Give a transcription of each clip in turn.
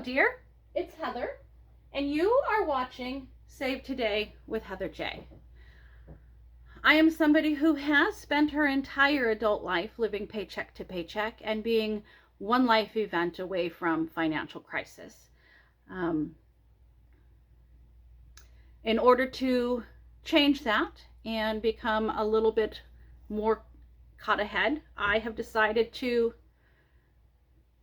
dear. It's Heather, and you are watching Save Today with Heather J. I am somebody who has spent her entire adult life living paycheck to paycheck and being one life event away from financial crisis. In order to change that and become a little bit more caught ahead, I have decided to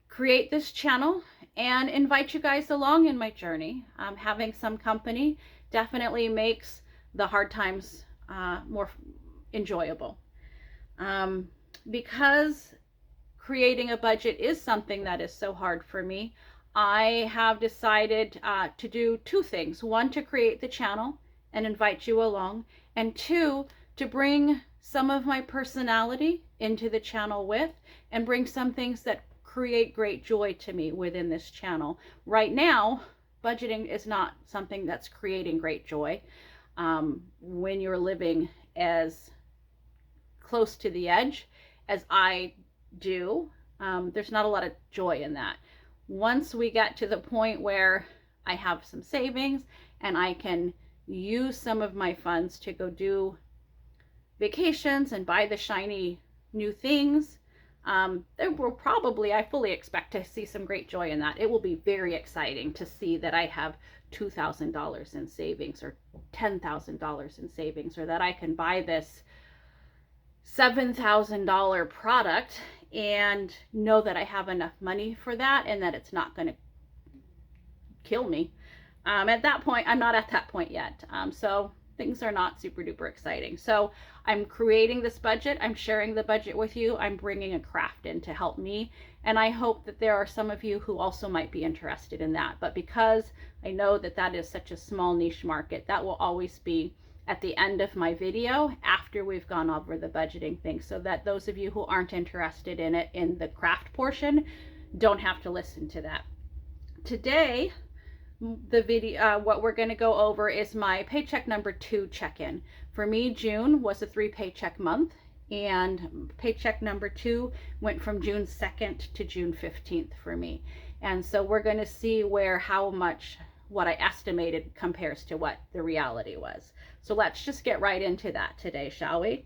create this channel and invite you guys along in my journey. Having some company definitely makes the hard times more enjoyable. Because creating a budget is something that is so hard for me, I have decided to do two things. One, to create the channel and invite you along, and two, to bring some of my personality into the channel with and bring some things that create great joy to me within this channel. Right now, budgeting is not something that's creating great joy. When you're living as close to the edge as I do, there's not a lot of joy in that. Once we get to the point where I have some savings and I can use some of my funds to go do vacations and buy the shiny new things, there will probably, I fully expect to see some great joy in that. It will be very exciting to see that I have $2,000 in savings or $10,000 in savings, or that I can buy this $7,000 product and know that I have enough money for that and that it's not going to kill me. At that point, I'm not at that point yet. So things are not super duper exciting. So I'm creating this budget. I'm sharing the budget with you. I'm bringing a craft in to help me. And I hope that there are some of you who also might be interested in that. But because I know that that is such a small niche market, that will always be at the end of my video after we've gone over the budgeting thing, so that those of you who aren't interested in it in the craft portion don't have to listen to that. Today, the video, what we're going to go over is my paycheck number 2 check-in. For me, June was a 3 paycheck month, and paycheck number 2 went from June 2nd to June 15th for me. And so we're going to see how much what I estimated compares to what the reality was. So let's just get right into that today, shall we?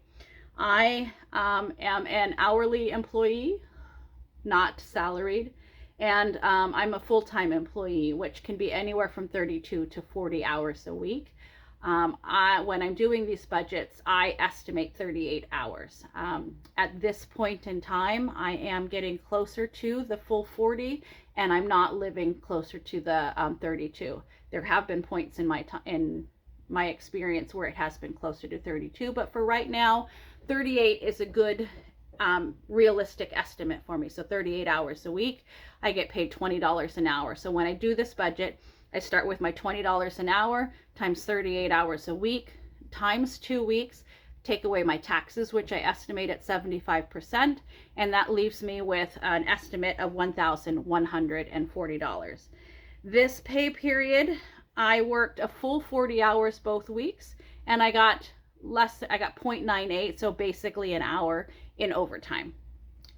I am an hourly employee, not salaried. And I'm a full-time employee, which can be anywhere from 32 to 40 hours a week. When I'm doing these budgets, I estimate 38 hours. At this point in time, I am getting closer to the full 40, and I'm not living closer to the 32. There have been points in my experience where it has been closer to 32, but for right now, 38 is a good realistic estimate for me. So 38 hours a week, I get paid $20 an hour. So when I do this budget, I start with my $20 an hour times 38 hours a week times 2 weeks, take away my taxes, which I estimate at 75%, and that leaves me with an estimate of $1,140. This pay period, I worked a full 40 hours both weeks, and I got 0.98, so basically an hour in overtime.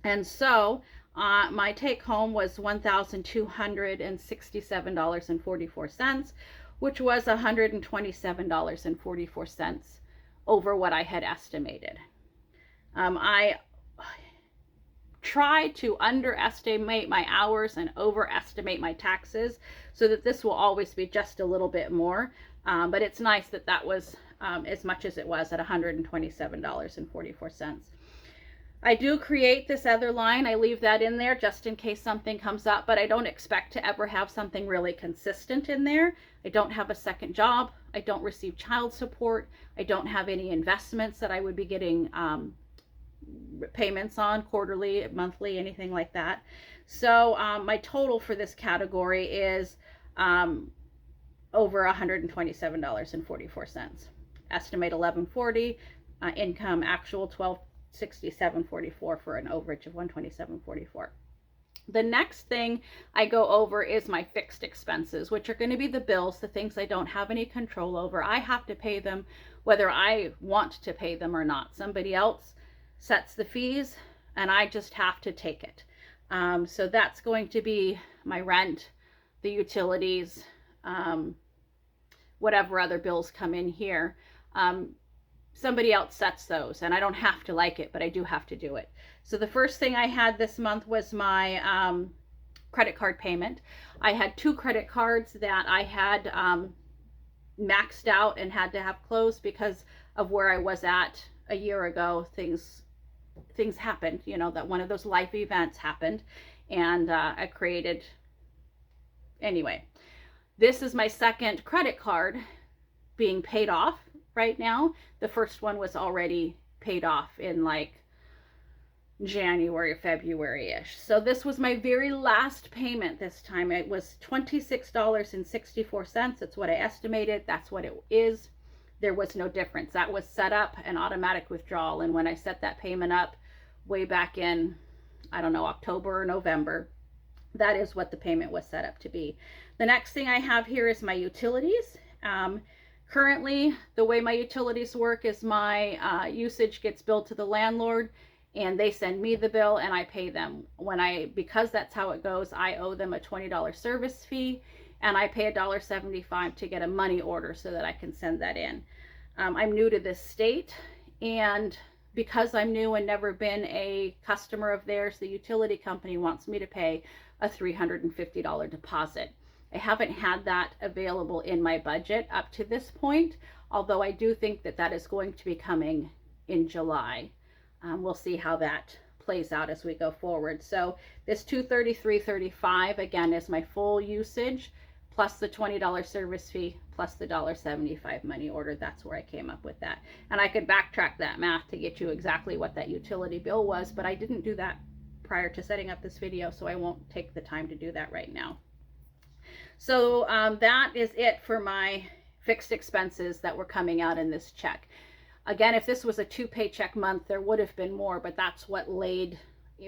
And so my take home was $1,267.44, which was $127.44 over what I had estimated. I try to underestimate my hours and overestimate my taxes so that this will always be just a little bit more. But it's nice that that was as much as it was at $127.44. I do create this other line. I leave that in there just in case something comes up, but I don't expect to ever have something really consistent in there. I don't have a second job. I don't receive child support. I don't have any investments that I would be getting payments on quarterly, monthly, anything like that. So my total for this category is over $127.44. Estimate $1,140, income actual $1,267.44 for an overage of $127.44. The next thing I go over is my fixed expenses, which are going to be the bills, the things I don't have any control over. I have to pay them whether I want to pay them or not. Somebody else sets the fees and I just have to take it. So that's going to be my rent, the utilities, whatever other bills come in here. Somebody else sets those, and I don't have to like it, but I do have to do it. So the first thing I had this month was my credit card payment. I had 2 credit cards that I had maxed out and had to have closed because of where I was at a year ago. Things happened, you know, that one of those life events happened, and I created, anyway. This is my second credit card being paid off right now. The first one was already paid off in like January, February-ish. So this was my very last payment this time. It was $26.64. It's what I estimated. That's what it is. There was no difference. That was set up an automatic withdrawal. And when I set that payment up way back in, I don't know, October or November, that is what the payment was set up to be. The next thing I have here is my utilities. Currently, the way my utilities work is my usage gets billed to the landlord, and they send me the bill and I pay them. Because that's how it goes, I owe them a $20 service fee, and I pay $1.75 to get a money order so that I can send that in. I'm new to this state, and because I'm new and never been a customer of theirs, the utility company wants me to pay a $350 deposit. I haven't had that available in my budget up to this point, although I do think that that is going to be coming in July. We'll see how that plays out as we go forward. So this $233.35 again is my full usage plus the $20 service fee plus the $1.75 money order. That's where I came up with that. And I could backtrack that math to get you exactly what that utility bill was, but I didn't do that prior to setting up this video, so I won't take the time to do that right now. So that is it for my fixed expenses that were coming out in this check. Again, if this was a 2 paycheck month, there would have been more, but that's what laid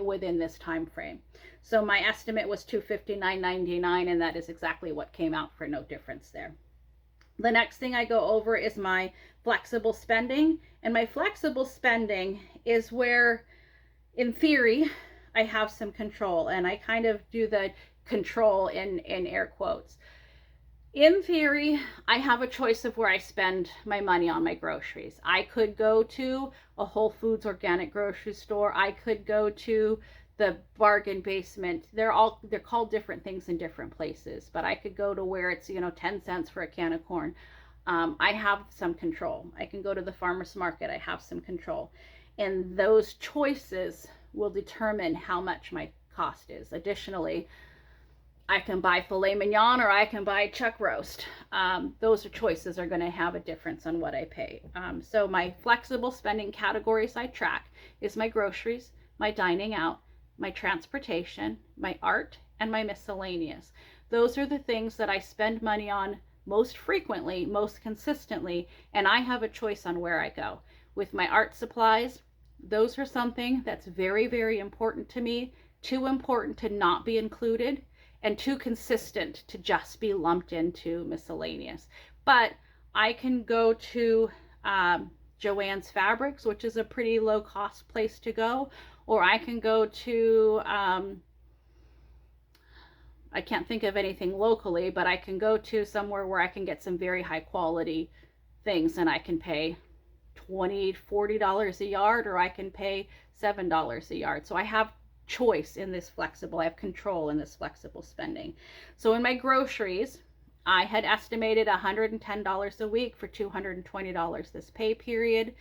within this time frame. So my estimate was $259.99, and that is exactly what came out, for no difference there. The next thing I go over is my flexible spending, and my flexible spending is where, in theory, I have some control, and I kind of do the control in air quotes. In theory, I have a choice of where I spend my money on my groceries. I could go to a Whole Foods organic grocery store. I could go to the bargain basement. They're called different things in different places, but I could go to where it's, 10 cents for a can of corn. I have some control. I can go to the farmer's market. I have some control. And those choices will determine how much my cost is. Additionally, I can buy filet mignon or I can buy chuck roast. Those choices are going to have a difference on what I pay. So my flexible spending categories I track is my groceries, my dining out, my transportation, my art, and my miscellaneous. Those are the things that I spend money on most frequently, most consistently, and I have a choice on where I go. With my art supplies, those are something that's very, very important to me, too important to not be included, and too consistent to just be lumped into miscellaneous. But I can go to Joann's Fabrics, which is a pretty low cost place to go, or I can go to, I can't think of anything locally, but I can go to somewhere where I can get some very high quality things, and I can pay $20, $40 a yard, or I can pay $7 a yard. So I have choice in this flexible, I have control in this flexible spending. So in my groceries, I had estimated $110 a week for $220 this pay period.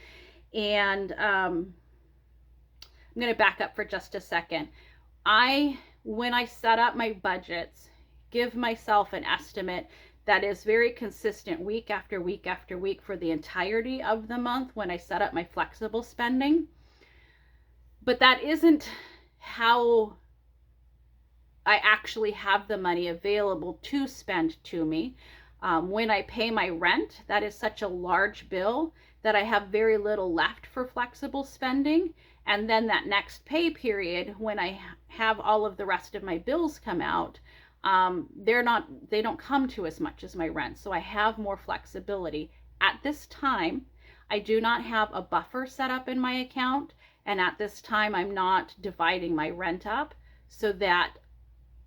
And I'm going to back up for just a second. When I set up my budgets, give myself an estimate that is very consistent week after week after week for the entirety of the month when I set up my flexible spending. But that isn't how I actually have the money available to spend to me. When I pay my rent, that is such a large bill that I have very little left for flexible spending. And then that next pay period, when I have all of the rest of my bills come out, they don't come to as much as my rent. So I have more flexibility. At this time, I do not have a buffer set up in my account. And at this time, I'm not dividing my rent up so that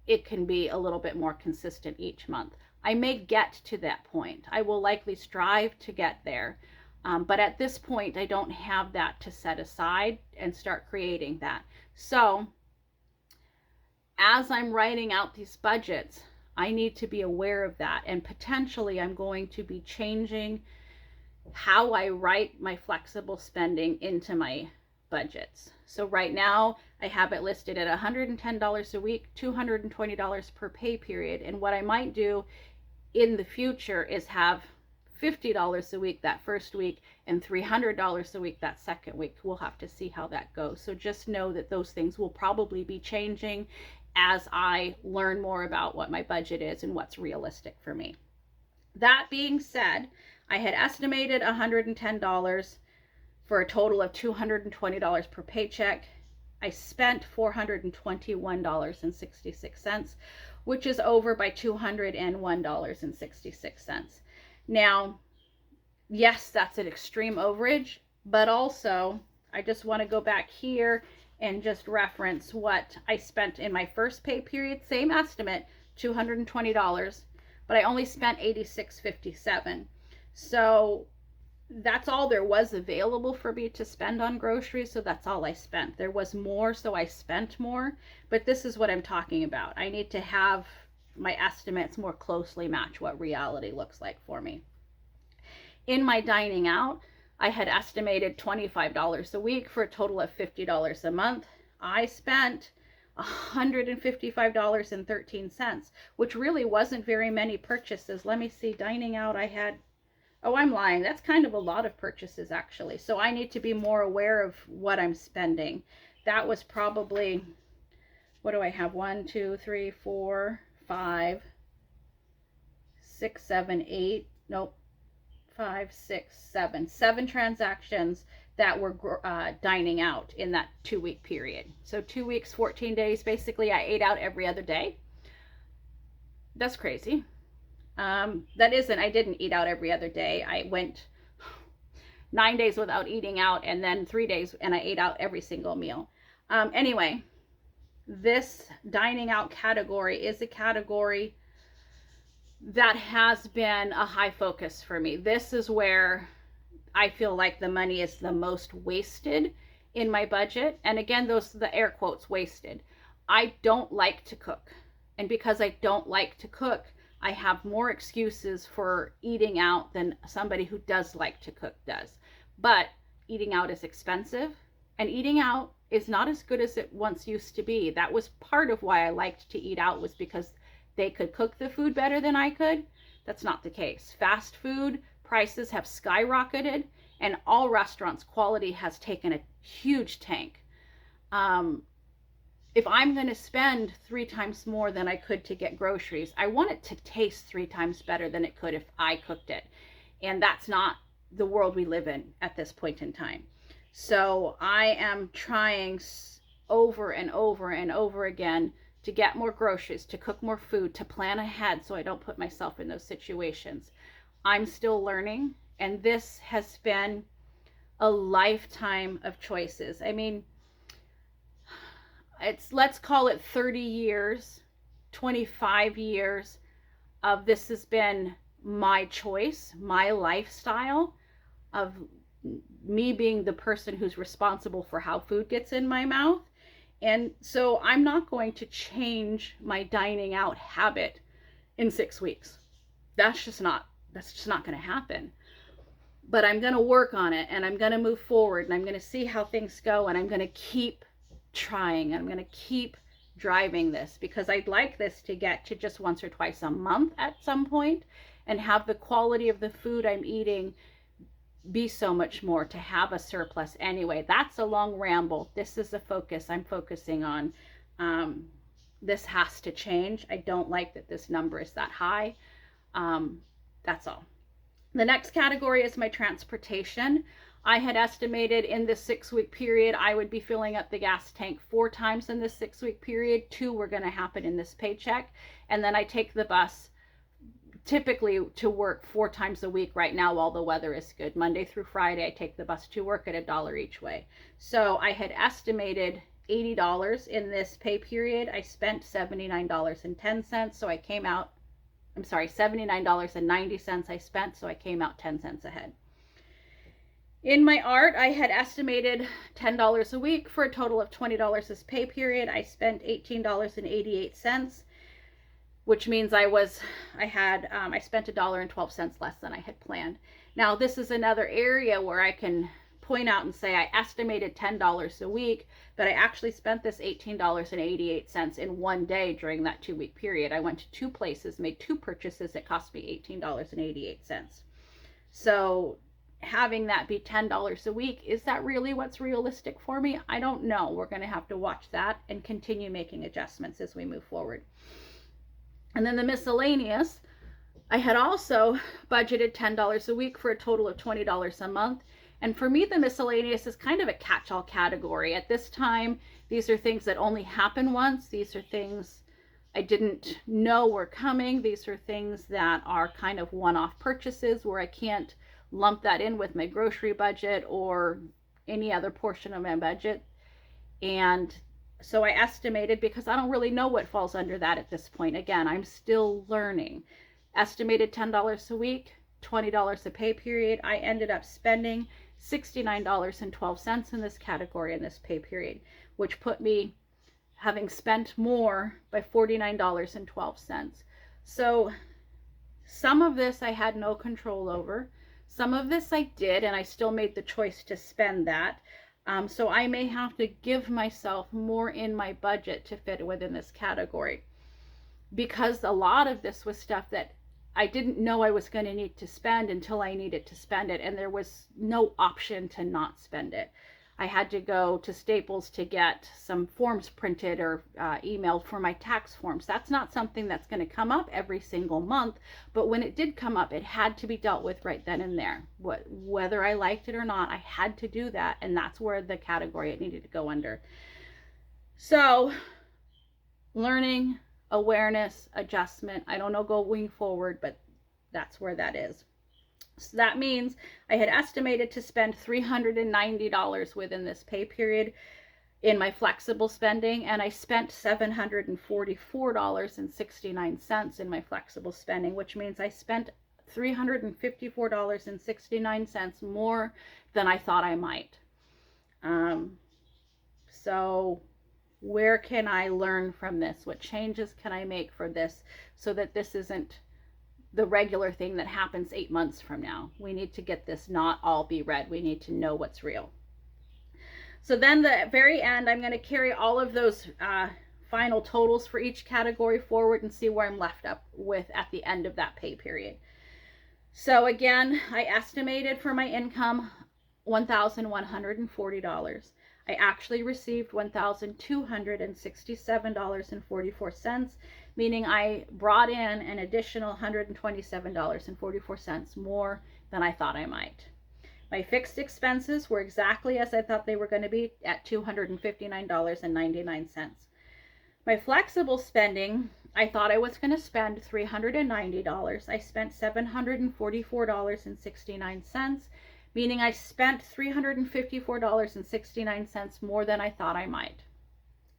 it can be a little bit more consistent each month. I may get to that point. I will likely strive to get there. But at this point, I don't have that to set aside and start creating that. So as I'm writing out these budgets, I need to be aware of that. And potentially I'm going to be changing how I write my flexible spending into my budgets. So right now I have it listed at $110 a week, $220 per pay period. And what I might do in the future is have $50 a week that first week and $300 a week that second week. We'll have to see how that goes. So just know that those things will probably be changing as I learn more about what my budget is and what's realistic for me. That being said, I had estimated $110 for a total of $220 per paycheck. I spent $421.66, which is over by $201.66. Now, yes, that's an extreme overage, but also I just want to go back here and just reference what I spent in my first pay period. Same estimate, $220, but I only spent $86.57. So that's all there was available for me to spend on groceries, so that's all I spent. There was more, so I spent more, but this is what I'm talking about. I need to have my estimates more closely match what reality looks like for me. In my dining out, I had estimated $25 a week for a total of $50 a month. I spent $155.13, which really wasn't very many purchases. Let me see, dining out I had, oh, I'm lying. That's kind of a lot of purchases actually. So I need to be more aware of what I'm spending. That was probably, what do I have? 1, 2, 3, 4, 5, 6, 7, 8, nope, 5, 6, 7 transactions that were dining out in that 2-week period. So 2 weeks, 14 days, basically I ate out every other day. That's crazy. I didn't eat out every other day. I went 9 days without eating out, and then 3 days and I ate out every single meal. Anyway, this dining out category is a category that has been a high focus for me. This is where I feel like the money is the most wasted in my budget. And again, those the air quotes wasted. I don't like to cook. And because I don't like to cook, I have more excuses for eating out than somebody who does like to cook does. But eating out is expensive, and eating out is not as good as it once used to be. That was part of why I liked to eat out, was because they could cook the food better than I could. That's not the case. Fast food prices have skyrocketed, and all restaurants' quality has taken a huge tank. If I'm going to spend 3 times more than I could to get groceries, I want it to taste 3 times better than it could if I cooked it. And that's not the world we live in at this point in time. So I am trying over and over and over again to get more groceries, to cook more food, to plan ahead so I don't put myself in those situations. I'm still learning, and this has been a lifetime of choices. I mean, let's call it 30 years, 25 years of this has been my choice, my lifestyle of me being the person who's responsible for how food gets in my mouth. And so I'm not going to change my dining out habit in 6 weeks. That's just not going to happen. But I'm going to work on it, and I'm going to move forward, and I'm going to see how things go, and I'm going to keep trying. I'm going to keep driving this, because I'd like this to get to just once or twice a month at some point, and have the quality of the food I'm eating be so much more, to have a surplus anyway. That's a long ramble. This is a focus I'm focusing on. This has to change. I don't like that this number is that high. That's all. The next category is my transportation. I had estimated in this 6-week period I would be filling up the gas tank 4 times in this 6-week period. 2 were going to happen in this paycheck. And then I take the bus typically to work 4 times a week right now while the weather is good. Monday through Friday, I take the bus to work at $1 each way. So I had estimated $80 in this pay period. I spent $79.10, so I came out, I'm sorry, $79.90 I spent, so I came out 10 cents ahead. In my art, I had estimated $10 a week for a total of $20 this pay period. I spent $18.88, which means I spent $1.12 less than I had planned. Now, this is another area where I can point out and say I estimated $10 a week, but I actually spent this $18.88 in one day during that 2-week period. I went to 2 places, made 2 purchases. It cost me $18.88. So having that be $10 a week, is that really what's realistic for me? I don't know. We're going to have to watch that and continue making adjustments as we move forward. And then the miscellaneous, I had also budgeted $10 a week for a total of $20 a month. And for me, the miscellaneous is kind of a catch-all category. At this time, these are things that only happen once. These are things I didn't know were coming. These are things that are kind of one-off purchases where I can't lump that in with my grocery budget or any other portion of my budget. And so I estimated, because I don't really know what falls under that at this point. Again, I'm still learning. Estimated $10 a week, $20 a pay period. I ended up spending $69.12 in this category in this pay period, which put me having spent more by $49.12. So some of this I had no control over. Some of this I did, and I still made the choice to spend that. So I may have to give myself more in my budget to fit within this category, because a lot of this was stuff that I didn't know I was going to need to spend until I needed to spend it, and there was no option to not spend it. I had to go to Staples to get some forms printed or emailed for my tax forms. That's not something that's going to come up every single month, but when it did come up, it had to be dealt with right then and there. Whether I liked it or not, I had to do that, and that's where the category it needed to go under. So, learning, awareness, adjustment. I don't know going forward, but that's where that is. So that means I had estimated to spend $390 within this pay period in my flexible spending, and I spent $744.69 in my flexible spending, which means I spent $354.69 more than I thought I might. So where can I learn from this? What changes can I make for this so that this isn't the regular thing that happens 8 months from now? We need to get this not all be red. We need to know what's real. So then the very end, I'm going to carry all of those final totals for each category forward and see where I'm left up with at the end of that pay period. So again, I estimated for my income $1,140. I actually received $1,267.44, meaning I brought in an additional $127.44 more than I thought I might. My fixed expenses were exactly as I thought they were going to be at $259.99. My flexible spending, I thought I was going to spend $390. I spent $744.69, meaning I spent $354.69 more than I thought I might.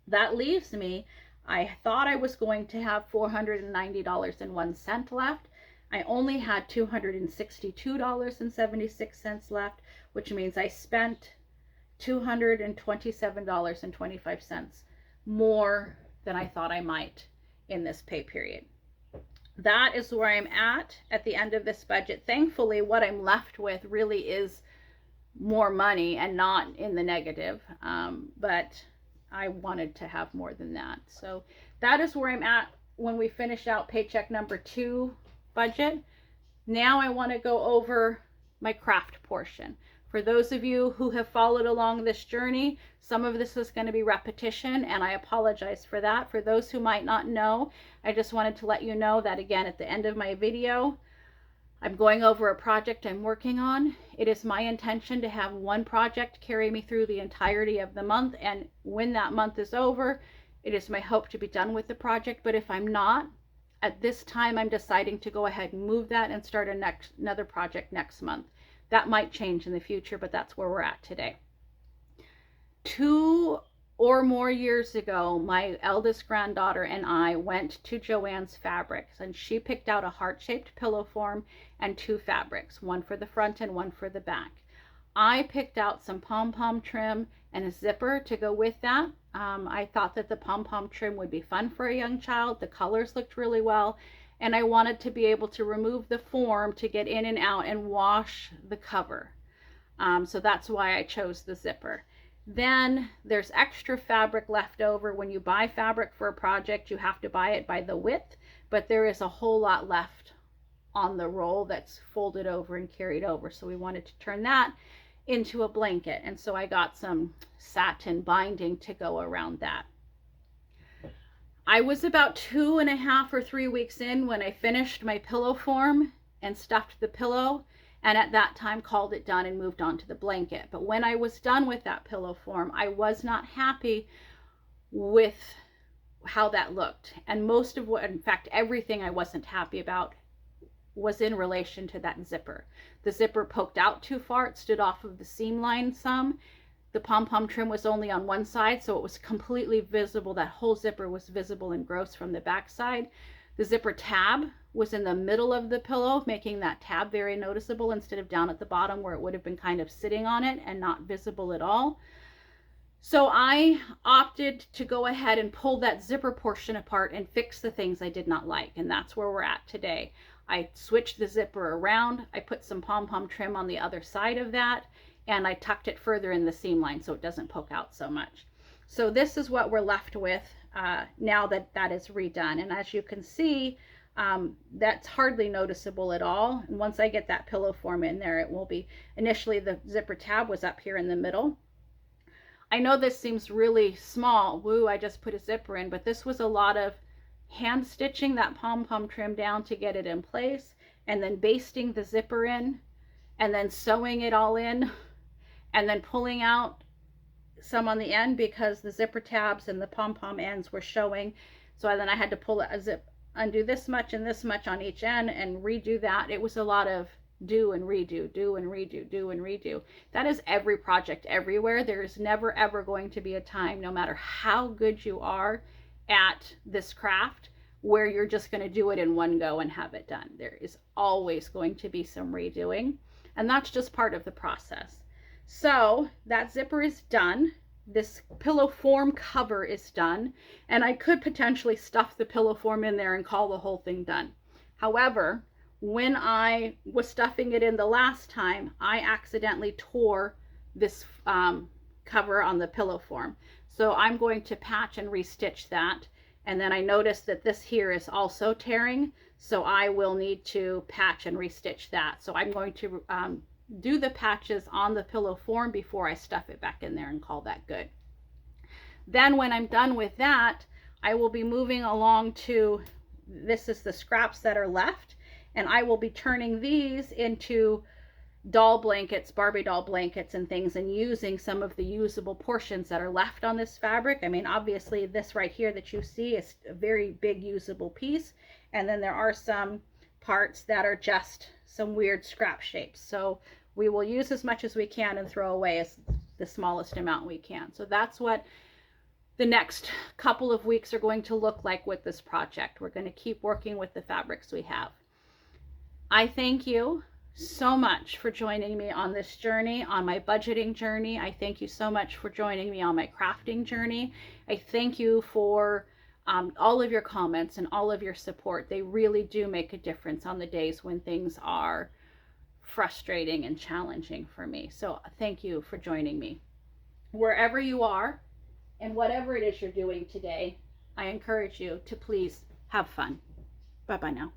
That leaves me, I thought I was going to have $490.01 left. I only had $262.76 left, which means I spent $227.25 more than I thought I might in this pay period. That is where I'm at the end of this budget. Thankfully, what I'm left with really is more money and not in the negative, but I wanted to have more than that. So that is where I'm at when we finish out paycheck number 2 budget. Now I want to go over my craft portion. For those of you who have followed along this journey, some of this is going to be repetition, and I apologize for that. For those who might not know, I just wanted to let you know that again at the end of my video, I'm going over a project I'm working on. It is my intention to have one project carry me through the entirety of the month, and when that month is over, it is my hope to be done with the project. But if I'm not, at this time I'm deciding to go ahead and move that and start another project next month. That might change in the future, but that's where we're at today. 2 or more years ago, my eldest granddaughter and I went to Joann's Fabrics, and she picked out a heart-shaped pillow form and 2 fabrics, one for the front and one for the back. I picked out some pom-pom trim and a zipper to go with that. I thought that the pom-pom trim would be fun for a young child. The colors looked really well, and I wanted to be able to remove the form to get in and out and wash the cover. So that's why I chose the zipper. Then there's extra fabric left over. When you buy fabric for a project, you have to buy it by the width, but there is a whole lot left on the roll that's folded over and carried over. So we wanted to turn that into a blanket. And so I got some satin binding to go around that. I was about 2.5 or 3 weeks in when I finished my pillow form and stuffed the pillow, and at that time called it done and moved on to the blanket. But when I was done with that pillow form, I was not happy with how that looked. And most of what, in fact, everything I wasn't happy about was in relation to that zipper. The zipper poked out too far. It stood off of the seam line some. The pom-pom trim was only on one side, so it was completely visible. That whole zipper was visible and gross from the back side. The zipper tab was in the middle of the pillow, making that tab very noticeable instead of down at the bottom where it would have been kind of sitting on it and not visible at all. So I opted to go ahead and pull that zipper portion apart and fix the things I did not like, and that's where we're at today. I switched the zipper around. I put some pom-pom trim on the other side of that, and I tucked it further in the seam line so it doesn't poke out so much. So this is what we're left with now that that is redone. And as you can see, that's hardly noticeable at all. And once I get that pillow form in there, it will be. Initially, the zipper tab was up here in the middle. I know this seems really small. Woo, I just put a zipper in, but this was a lot of hand stitching that pom-pom trim down to get it in place, and then basting the zipper in, and then sewing it all in, and then pulling out some on the end because the zipper tabs and the pom-pom ends were showing. So then I had to pull a zip, undo this much and this much on each end and redo that. It was a lot of do and redo, do and redo, do and redo. That is every project everywhere. There is never ever going to be a time, no matter how good you are at this craft, where you're just going to do it in one go and have it done. There is always going to be some redoing, and that's just part of the process. So that zipper is done. This pillow form cover is done, and I could potentially stuff the pillow form in there and call the whole thing done. However, when I was stuffing it in the last time, I accidentally tore this cover on the pillow form. So I'm going to patch and restitch that. And then I noticed that this here is also tearing, so I will need to patch and restitch that. So I'm going to do the patches on the pillow form before I stuff it back in there and call that good. Then when I'm done with that, I will be moving along to, this is the scraps that are left, and I will be turning these into doll blankets, Barbie doll blankets and things, and using some of the usable portions that are left on this fabric. I mean, obviously this right here that you see is a very big usable piece, and then there are some parts that are just some weird scrap shapes. So we will use as much as we can and throw away as the smallest amount we can. So that's what the next couple of weeks are going to look like with this project. We're going to keep working with the fabrics we have. I thank you so much for joining me on this journey, on my budgeting journey. I thank you so much for joining me on my crafting journey. I thank you for all of your comments and all of your support. They really do make a difference on the days when things are frustrating and challenging for me. So thank you for joining me. Wherever you are and whatever it is you're doing today, I encourage you to please have fun. Bye-bye now.